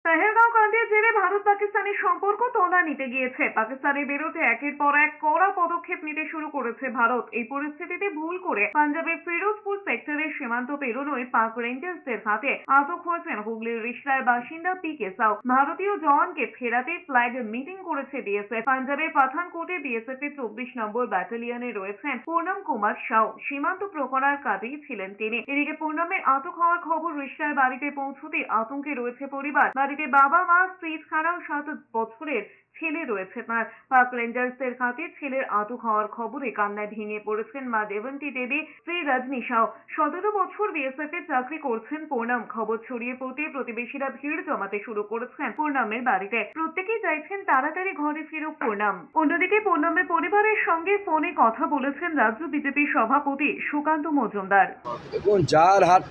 পেহেলগাঁও কাণ্ডের জেরে ভারত পাকিস্তানের সম্পর্ক তলানিতে গিয়েছে। পাকিস্তানের বিরুদ্ধে একের পর এক কড়া পদক্ষেপ নিতে শুরু করেছে ভারত। এই পরিস্থিতিতে ভুল করে পাঞ্জাবের ফিরোজপুর সেক্টরের সীমান্ত পেরোনোয় পাক রেঞ্জার্সদের হাতে আটক হয়েছেন হুগলির রিষড়ার বাসিন্দা পিকে সাউ। ভারতীয় জওয়ানকে ফেরাতে ফ্ল্যাগ মিটিং করেছে বিএসএফ। পাঞ্জাবের পাঠানকোটে বিএসএফ এর 24 নম্বর ব্যাটালিয়নে রয়েছেন পূর্ণম কুমার সাউ। সীমান্ত প্রহরার কাজেই ছিলেন তিনি। এদিকে পূর্ণমের আটক হওয়ার খবর রিষড়ার বাড়িতে পৌঁছতে আতঙ্কে রয়েছে পরিবার। বাড়িতে বাবা, মা, স্ত্রী ছাড়াও 7 বছরের ছেলে রয়েছে তার। পাক রেঞ্জার্সদের হাতে ছেলের আটক হওয়ার খবরে কান্নায় ভেঙে পড়েছেন মা দেবন্তী দেবী, স্ত্রী রজনী সাউ। 17 বছর বিএসএফ এ চাকরি করছেন পূর্ণম। খবর ছড়িয়ে পড়তে প্রতিবেশীরা ভিড় জমাতে শুরু করেছেন পূর্ণমের বাড়িতে। প্রত্যেকেই চাইছেন তাড়াতাড়ি ঘরে ফিরুক পূর্ণম। অন্যদিকে পূর্ণমের পরিবারের সঙ্গে ফোনে কথা বলেছেন রাজ্য বিজেপি সভাপতি সুকান্ত মজুমদার। দেখুন, যার হাত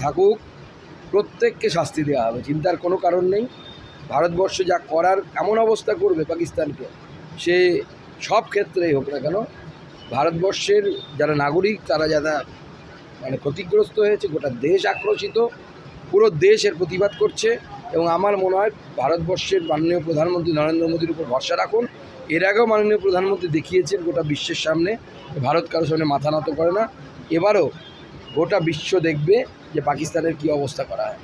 থাকুক, প্রত্যেককে শাস্তি দেওয়া হবে, চিন্তার কোনো কারণ নেই। ভারতবর্ষ যা করার এমন অবস্থা করবে পাকিস্তানকে, সে সব ক্ষেত্রেই হোক না কেন, ভারতবর্ষের যারা নাগরিক তারা যারা ক্ষতিগ্রস্ত হয়েছে, গোটা দেশ আক্রোশিত, পুরো দেশ এর প্রতিবাদ করছে। এবং আমার মনে হয় ভারতবর্ষের মাননীয় প্রধানমন্ত্রী নরেন্দ্র মোদীর উপর ভরসা রাখুন। এর আগেও মাননীয় প্রধানমন্ত্রী দেখিয়েছেন গোটা বিশ্বের সামনে ভারত কারোর সামনে মাথা নত করে না। এবারও গোটা বিশ্ব দেখবে যে পাকিস্তানের কী অবস্থা করা হয়।